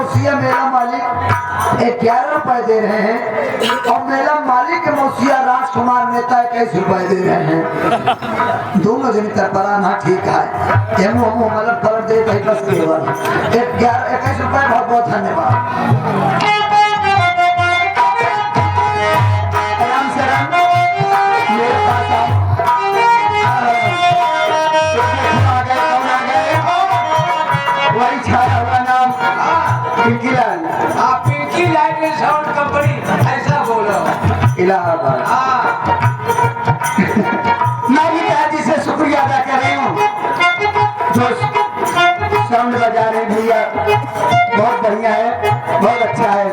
मौसिया मेला मालिक 11 रुपए दे रहे हैं और मेला मालिक के मौसिया राजकुमार नेता 21 रुपए दे रहे हैं। दोनों जन तरपरा ना ठीक है एमो हम मतलब फर्क दे भाई बस केवल 21 रुपए। बहुत बहुत धन्यवाद। Pinky light and sound company ऐसा बोलो इलाहाबाद। मैं भी जी से शुक्रिया अदा कर रही हूँ जो साउंड बजा रहे भैया, बहुत बढ़िया है, बहुत अच्छा है।